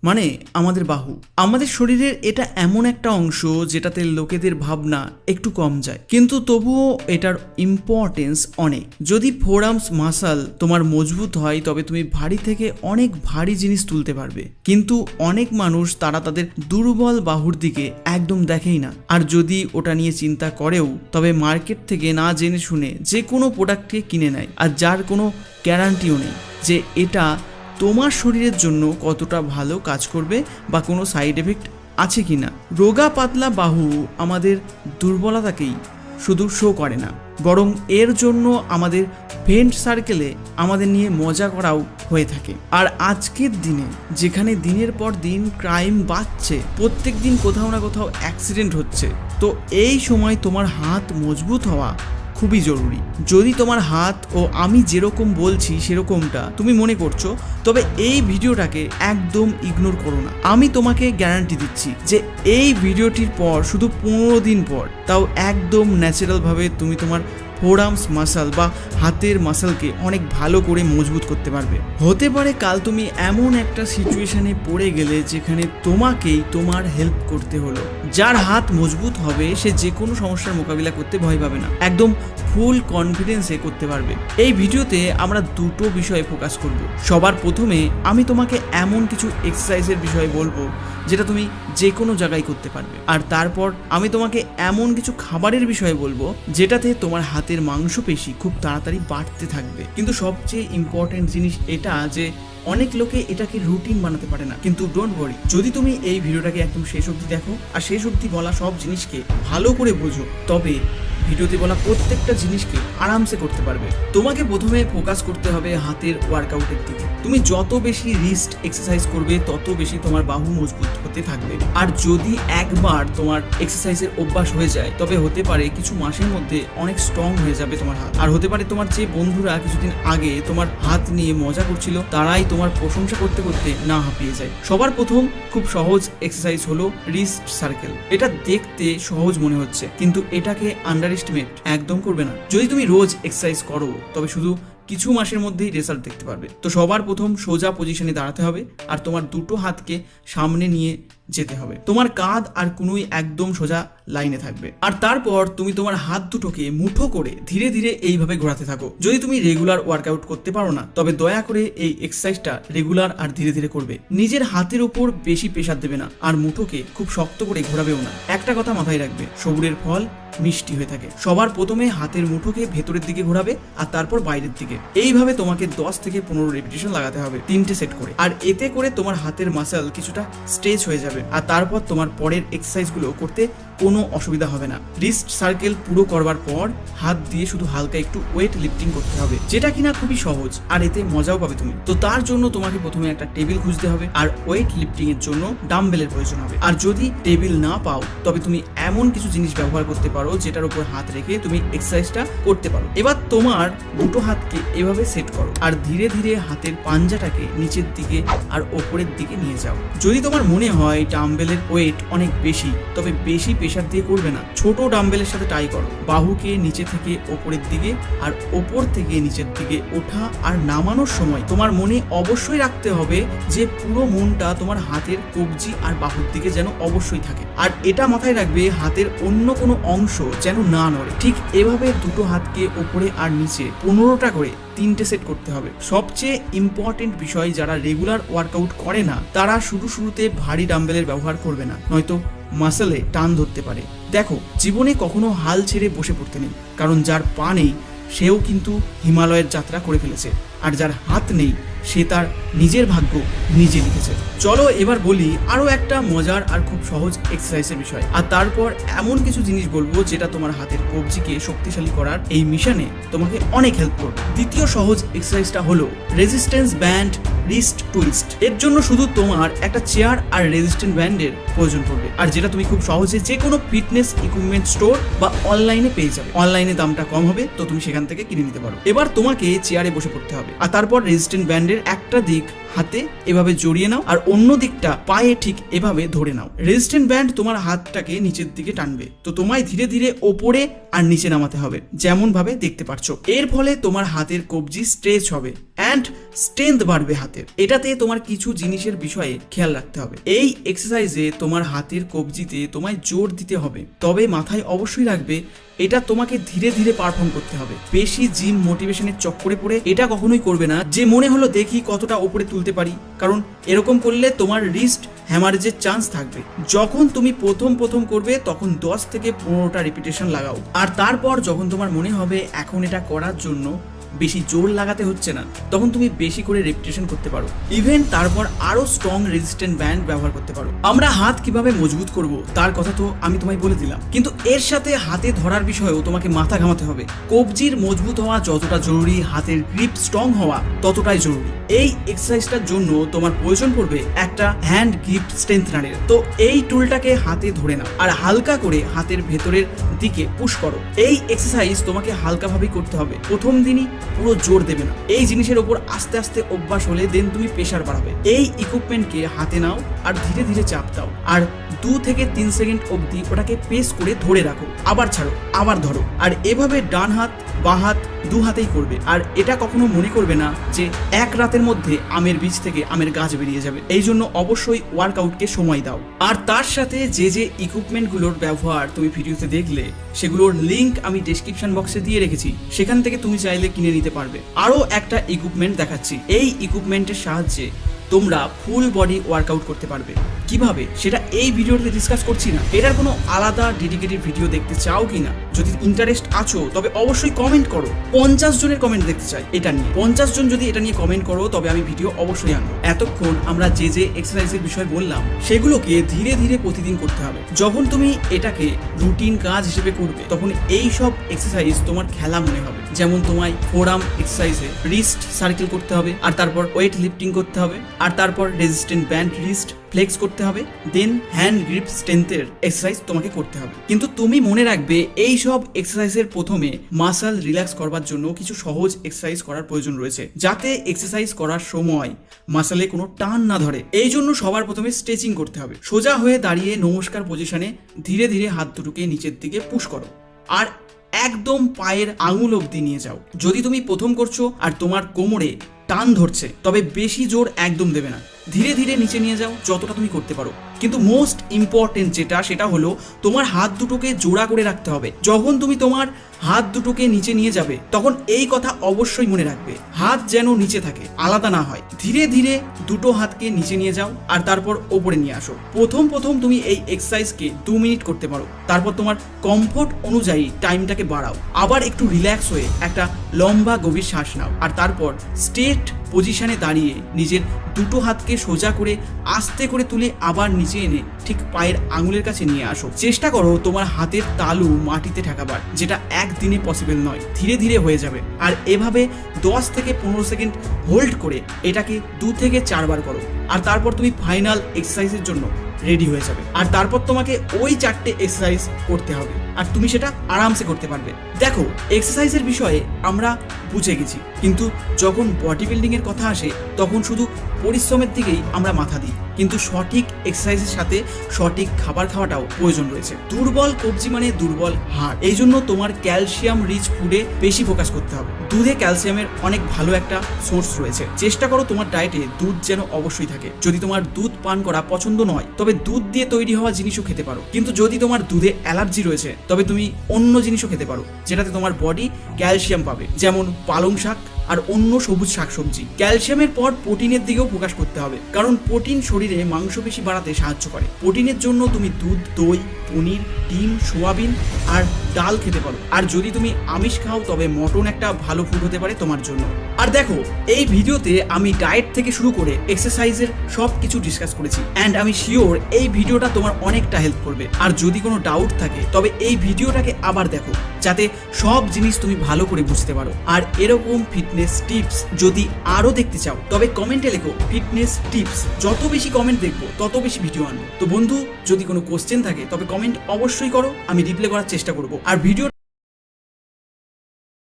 মানে আমাদের বাহু। আমাদের শরীরের এটা এমন একটা অংশ যেটাতে লোকেদের ভাবনা একটু কম যায়, কিন্তু তবুও এটার ইম্পর্টেন্স অনেক। যদি ফোরআর্মস মাসল তোমার মজবুত হয় তবে তুমি ভারী থেকে অনেক ভারী জিনিস তুলতে পারবে, কিন্তু অনেক মানুষ তারা তাদের দুর্বল বাহুর দিকে একদম দেখেই না। আর যদি ওটা নিয়ে চিন্তা করেও তবে মার্কেট থেকে না জেনে শুনে যে কোনো প্রোডাক্টকে কিনে নেয়, আর যার কোনো গ্যারান্টিও নেই যে এটা তোমার শরীরের জন্য কতটা ভালো কাজ করবে বা কোনো সাইড এফেক্ট আছে কিনা। রোগা পাতলা বাহু আমাদের দুর্বলতাকেই শুধু শো করে না, বরং এর জন্য আমাদের ফ্রেন্ড সার্কেলে আমাদের নিয়ে মজা করাও হয়ে থাকে। আর আজকের দিনে যেখানে দিনের পর দিন ক্রাইম বাড়ছে, প্রত্যেক দিন কোথাও না কোথাও অ্যাক্সিডেন্ট হচ্ছে, তো এই সময় তোমার হাত মজবুত হওয়া খুবই জরুরি। যদি তোমার হাত ও আমি যেরকম বলছি সেরকমটা তুমি মনে করছো, তবে এই ভিডিওটাকে একদম ইগনোর করো না। আমি তোমাকে গ্যারান্টি দিচ্ছি যে এই ভিডিওটির পর শুধু 15 দিন পর, তাও একদম ন্যাচারালভাবে তুমি তোমার ফোরআর্মস মাসল বা হাতের মাসলকে অনেক ভালো করে মজবুত করতে পারবে। হতে পারে কাল তুমি এমন একটা সিচুয়েশনে পড়ে গেলে যেখানে তোমাকেই তোমার হেল্প করতে হলো। যার হাত মজবুত হবে সে যে কোনো সমস্যার মোকাবিলা করতে ভয় পাবে না, একদম ফুল কনফিডেন্সে করতে পারবে। এই ভিডিওতে আমরা দুটো বিষয়ে ফোকাস করব। সবার প্রথমে আমি তোমাকে এমন কিছু এক্সারসাইজের বিষয়ে বলবো যেটা তুমি যে কোনো জায়গায় করতে পারবে, আর তারপর আমি তোমাকে এমন কিছু খাবারের বিষয়ে বলবো যেটাতে তোমার হাতের মাংসপেশি খুব তাড়াতাড়ি বাড়তে থাকবে। কিন্তু সবচেয়ে ইম্পর্টেন্ট জিনিস এটা যে অনেক লোকে এটাকে রুটিন বানাতে পারে না, কিন্তু ডোন্ট ওয়ারি, যদি তুমি এই ভিডিওটাকে একদম শেষ অবধি দেখো আর শেষ অবধি বলা সব জিনিসকে ভালো করে বোঝো, তবে ভিডিওতে বলা প্রত্যেকটা জিনিসকে আরামসে করতে পারবে। তোমাকে প্রথমে ফোকাস করতে হবে হাতের ওয়ার্কআউটের দিকে। তুমি যত বেশি রিস্ট এক্সারসাইজ করবে তত বেশি তোমার বাহু মজবুত হতে থাকবে। আর যদি একবার তোমার এক্সারসাইজের অভ্যাস হয়ে যায় তবে হতে পারে কিছু মাসের মধ্যে অনেক স্ট্রং হয়ে যাবে তোমার হাত। আর হতে পারে তোমার যে বন্ধুরা কিছুদিন আগে তোমার হাত নিয়ে মজা করছিল তারাই তোমার প্রশংসা করতে করতে না হাঁপিয়ে যায়। সবার প্রথম খুব সহজ এক্সারসাইজ হলো রিস্ট সার্কেল। এটা দেখতে সহজ মনে হচ্ছে, কিন্তু এটাকে আন্ডারএস্টিমেট একদম করবে না। যদি তুমি রোজ এক্সারসাইজ করো তবে শুধু কিছু মাসের মধ্যেই রেজাল্ট দেখতে পারবে। তো সবার প্রথম সোজা পজিশনে দাঁড়াতে হবে আর তোমার দুটো হাতকে সামনে নিয়ে যেতে হবে। তোমার কাঁধ আর কনুই একদম সোজা লাইনে থাকবে, আর তারপর তুমি তোমার হাত দুটোকে মুঠো করে ধীরে ধীরে এইভাবে ঘোরাতে থাকো। যদি তুমি রেগুলার ওয়ার্কআউট করতে পারো না তবে দয়া করে এই এক্সারসাইজটা রেগুলার আর ধীরে ধীরে করবে। নিজের হাতের উপর বেশি প্রেসার দেবে না আর মুঠোকে খুব শক্ত করে ঘোরাবেও না। একটা কথা মাথায় রাখবে, সবুরের ফল মিষ্টি হয়ে থাকে। সবার প্রথমে হাতের মুঠোকে ভেতরের দিকে ঘোরাবে আর তারপর বাইরের দিকে। এইভাবে তোমাকে 10 থেকে 15 রেপিটেশন লাগাতে হবে 3টে সেট করে, আর এতে করে তোমার হাতের মাসল কিছুটা স্ট্রেচ হয়ে যাবে, আর তারপর তোমার পরের এক্সারসাইজগুলো করতে কোনো অসুবিধা হবে না। রিস্ট সার্কেল পুরো করবার পর হাত দিয়ে শুধু হালকা একটু ওয়েট লিফটিং করতে হবে, যেটা কিনা খুবই সহজ আর এতে মজাও পাবে তুমি। তো তার জন্য তোমাকে প্রথমে একটা টেবিল খুঁজতে হবে, আর ওয়েট লিফটিং এর জন্য ডাম্বেলের প্রয়োজন হবে। আর যদি টেবিল না পাও তবে তুমি এমন কিছু জিনিস ব্যবহার করতে পারো যেটার উপর হাত রেখে তুমি এক্সারসাইজটা করতে পারো। এবার তোমার দুটো হাতকে এভাবে সেট করো আর ধীরে ধীরে হাতের পাঞ্জাটাকে নিচের দিকে আর ওপরের দিকে নিয়ে যাও। যদি তোমার মনে হয় ডাম্বেলের ওয়েট অনেক বেশি তবে বেশি প্রেসার দিয়ে করবে না, ছোট ডাম্বেলের সাথে ট্রাই করো। বাহুকে নিচে থেকে ওপরের দিকে আর ওপর থেকে নিচের দিকে ওঠা আর নামানোর সময় তোমার মনে অবশ্যই রাখতে হবে যে পুরো মনটা তোমার হাতের কবজি আর বাহুর দিকে যেন অবশ্যই থাকে, আর এটা মাথায় রাখবে হাতের অন্য কোনো অংশ যেন না নড়ে। ঠিক এভাবে দুটো হাতকে ওপরে আর নিচে 15টা করে 3টে সেট করতে হবে। সবচেয়ে ইম্পর্টেন্ট বিষয়, যারা রেগুলার ওয়ার্কআউট করে না তারা শুরুতে ভারী ডাম্বেলের ব্যবহার করবে না, নয়তো মাসলে টান ধরতে পারে। দেখো, জীবনে কখনো হাল ছেড়ে বসে পড়তে নেই, কারণ যার পা নেই সেও কিন্তু হিমালয়ের যাত্রা করে ফেলেছে, আর যার হাত নেই সে তার নিজের ভাগ্য নিজে লিখেছে। চলো এবার বলি আরো একটা মজার আর খুব সহজ এক্সারসাইজের বিষয়, আর তারপর এমন কিছু জিনিস বলবো যেটা তোমার হাতের কবজিকে শক্তিশালী করার এই মিশনে তোমাকে অনেক হেল্প করবে। দ্বিতীয় সহজ এক্সারসাইজটা হলো রেজিস্ট্যান্স ব্যান্ড রিস্ট টুইস্ট। এর জন্য শুধু তোমার একটা চেয়ার আর রেজিস্ট্যান্স ব্যান্ডের প্রয়োজন পড়বে, আর যেটা তুমি খুব সহজে যে কোনো ফিটনেস ইকুইপমেন্ট স্টোর বা অনলাইনে পেয়ে যাবে। অনলাইনে দামটা কম হবে, তো তুমি সেখান থেকে কিনে নিতে পারো। এবার তোমাকে চেয়ারে বসে পড়তে হবে, আর তারপর রেজিস্ট্যান্স ব্যান্ডের একটা দিক হাতে এভাবে জড়িয়ে নাও আর অন্য দিকটা পায়ে ঠিক এভাবে ধরে নাও। রেজিস্ট্যান্স ব্যান্ড তোমার হাতটাকে নিচের দিকে টানবে, তো তোমায় ধীরে ধীরে ওপরে আর নিচে নামাতে হবে যেমন ভাবে দেখতে পাচ্ছ। এর ফলে তোমার হাতের কবজি স্ট্রেচ হবে অ্যান্ড স্ট্রেংথ বাড়বে হাতের। এটাতে তোমার কিছু জিনিসের বিষয়ে খেয়াল রাখতে হবে। এই এক্সারসাইজে তোমার হাতের কবজিতে তোমায় জোর দিতে হবে, তবে মাথায় অবশ্যই রাখবে এটা তোমাকে ধীরে ধীরে পারফর্ম করতে হবে। বেশি জিম মোটিভেশনের চক্করে পড়ে এটা কখনোই করবে না যে মনে হলো দেখি কতটা উপরে তুলতে পারি, কারণ এরকম করলে তোমার রিস্ট হ্যামারেজের চান্স থাকবে। যখন তুমি প্রথম করবে তখন 10 থেকে 15টা রিপিটেশন লাগাও, আর তারপর যখন তোমার মনে হবে এখন এটা করার জন্য বেশি জোর লাগাতে হচ্ছে না, তখন তুমি বেশি করে রেপিটেশন করতে পারো। ইভেন তারপর আরো স্ট্রং রেজিস্ট্যান্ট ব্যান্ড ব্যবহার করতে পারো। আমরা হাত কিভাবে মজবুত করব তার কথা তো আমি তোমায় বলে দিলাম, কিন্তু এর সাথে হাতে ধরার বিষয়েও তোমাকে মাথা ঘামাতে হবে। কবজির মজবুত হওয়া যতটা জরুরি, হাতের গ্রিপ স্ট্রং হওয়া ততটাই জরুরি। এই এক্সারসাইজটার জন্য তোমার প্রয়োজন পড়বে একটা হ্যান্ড গ্রিপ স্ট্রেংথনারের। তো এই টুলটাকে হাতে ধরে নাও আর হালকা করে হাতের ভেতরের দিকে পুশ করো। এই এক্সারসাইজ তোমাকে হালকাভাবেই করতে হবে, প্রথম দিনই পুরো জোর দেবে না। এই জিনিসের ওপর আস্তে আস্তে অভ্যাস হলে দেন তুমি প্রেসার বাড়াবে। এই ইকুইপমেন্টকে হাতে নাও আর ধীরে ধীরে চাপ দাও, আর 2 থেকে 3 সেকেন্ড অবধি ওটাকে প্রেস করে ধরে রাখো, আবার ছাড়ো, আবার ধরো, আর এভাবে ডান হাত বা হাত 2 হাতেই করবে। আর এটা কখনো মনে করবে না যে এক রাতের মধ্যে আমের বীজ থেকে আমের গাছ বেরিয়ে যাবে। এই জন্য অবশ্যই ওয়ার্কআউটকে সময় দাও। আর তার সাথে যে যে ইকুইপমেন্টগুলোর ব্যবহার তুমি ভিডিওতে দেখলে সেগুলোর লিংক আমি ডেসক্রিপশন বক্সে দিয়ে রেখেছি, সেখান থেকে তুমি চাইলে কিনে নিতে পারবে। আরও একটা ইকুইপমেন্ট দেখাচ্ছি। এই ইকুইপমেন্টের সাহায্যে তোমরা ফুল বডি ওয়ার্কআউট করতে পারবে। কিভাবে সেটা এই ভিডিওতে ডিসকাস করছি না, এটার কোনো আলাদা ডেডিকেটেড ভিডিও দেখতে চাও কিনা, যদি ইন্টারেস্ট আছো তবে অবশ্যই কমেন্ট করো। 50 জনের কমেন্ট দেখতে চাই এটা নিয়ে। 50 জন যদি এটা নিয়ে কমেন্ট করো তবে আমি ভিডিও অবশ্যই আনবো। এতক্ষণ আমরা যে যে এক্সারসাইজের বিষয় বললাম সেগুলোকে ধীরে ধীরে প্রতিদিন করতে হবে। যখন তুমি এটাকে রুটিন কাজ হিসেবে করবে তখন এই সব এক্সারসাইজ তোমার খেলা মনে হবে। যেমন তোমায় ফোরাম এক্সারসাইজে রিস্ট সার্কেল করতে হবে, আর তারপর ওয়েট লিফটিং করতে হবে, আর তারপর রেজিস্ট্যান্ট ব্যান্ড রিস্ট ফ্লেক্স করতে হবে, দেন হ্যান্ড গ্রিপ স্ট্রেংথের এক্সারসাইজ তোমাকে করতে হবে। কিন্তু তুমি মনে রাখবে এই সব এক্সারসাইজের প্রথমে মাসল রিল্যাক্স করবার জন্য কিছু সহজ এক্সারসাইজ করার প্রয়োজন রয়েছে, যাতে এক্সারসাইজ করার সময় মাসলে কোনো টান না ধরে। এই জন্য সবার প্রথমে স্ট্রেচিং করতে হবে। সোজা হয়ে দাঁড়িয়ে নমস্কার পজিশনে ধীরে ধীরে হাত দুটোকে নিচের দিকে পুশ করো, আর একদম পায়ের আঙুল অবধি নিয়ে যাও। যদি তুমি প্রথম করছো আর তোমার কোমরে টান ধরছে তবে বেশি জোর একদম দেবে না, ধীরে ধীরে নিচে নিয়ে যাও যতটা তুমি করতে পারো। কিন্তু মোস্ট ইম্পর্টেন্ট যেটা সেটা হলো তোমার হাত দুটোকে জোড়া করে রাখতে হবে। যখন তুমি তোমার হাত দুটোকে নিচে নিয়ে যাবে তখন এই কথা অবশ্যই মনে রাখবে, হাত যেন নিচে থাকে, আলাদা না হয়। ধীরে ধীরে দুটো হাতকে নিচে নিয়ে যাও আর তারপর ওপরে নিয়ে আসো। প্রথম তুমি এই এক্সারসাইজকে 2 মিনিট করতে পারো, তারপর তোমার কমফোর্ট অনুযায়ী টাইমটাকে বাড়াও। আবার একটু রিল্যাক্স হয়ে একটা লম্বা গভীর শ্বাস নাও, আর তারপর স্ট্রেট পজিশনে দাঁড়িয়ে নিজের দুটো হাতকে সোজা করে আস্তে করে তুলে আবার নিচে এনে ঠিক পায়ের আঙুলের কাছে নিয়ে আসো। চেষ্টা করো তোমার হাতের তালু মাটিতে ঠেকাবার, যেটা একদিনে পসিবল নয়, ধীরে ধীরে হয়ে যাবে। আর এভাবে 10 থেকে 15 সেকেন্ড হোল্ড করে এটাকে 2 থেকে 4 বার করো, আর তারপর তুমি ফাইনাল এক্সারসাইজের জন্য রেডি হয়ে যাবে। আর তারপর তোমাকে ওই 4টে এক্সারসাইজ করতে হবে, আর তুমি সেটা আরামসে করতে পারবে। দেখো, এক্সারসাইজের বিষয়ে আমরা বুঝে গেছি, কিন্তু যখন বডি বিল্ডিং এর কথা আসে তখন শুধু পরিশ্রমের দিকেই আমরা মাথা দিই, কিন্তু সঠিক এক্সারসাইজের সাথে সঠিক খাবার খাওয়াটাও প্রয়োজন রয়েছে। দুর্বল কবজি মানে দুর্বল হাড়, এই জন্য তোমার ক্যালসিয়াম রিচ ফুডে বেশি ফোকাস করতে হবে। দুধে ক্যালসিয়ামের অনেক ভালো একটা সোর্স রয়েছে। চেষ্টা করো তোমার ডায়েটে দুধ যেন অবশ্যই থাকে। যদি তোমার দুধ পান করা পছন্দ নয় তবে দুধ দিয়ে তৈরি হওয়া জিনিসও খেতে পারো, কিন্তু যদি তোমার দুধে অ্যালার্জি রয়েছে তবে তুমি অন্য জিনিসও খেতে পারো যেটাতে তোমার বডি ক্যালসিয়াম পাবে, যেমন পালং শাক আর অন্য সবুজ শাকসবজি। ক্যালসিয়ামের পর প্রোটিনের দিকেও ফোকাস করতে হবে, কারণ প্রোটিন শরীরে মাংসপেশি বাড়াতে সাহায্য করে। প্রোটিনের জন্য তুমি দুধ, দই, পনির, ডিম, সোয়াবিন আর ডাল খেতে পারো। আর যদি তুমি আমিষ খাও তবে মটন একটা ভালো ফুড হতে পারে তোমার জন্য। আর দেখো, এই ভিডিওতে আমি ডায়েট থেকে শুরু করে এক্সারসাইজের সব কিছু ডিসকাস করেছি, অ্যান্ড আমি শিওর এই ভিডিওটা তোমার অনেকটা হেল্প করবে। আর যদি কোনো ডাউট থাকে তবে এই ভিডিওটাকে আবার দেখো, যাতে সব জিনিস তুমি ভালো করে বুঝতে পারো। আর এরকম ফিটনেস টিপস যদি আরো দেখতে চাও তবে কমেন্টে লেখো ফিটনেস টিপস। যত বেশি কমেন্ট দেখবো তত বেশি ভিডিও আনবো। তো বন্ধু, যদি কোনো কোশ্চেন থাকে তবে কমেন্ট অবশ্যই করো, আমি রিপ্লাই করার চেষ্টা করবো। আর ভিডিও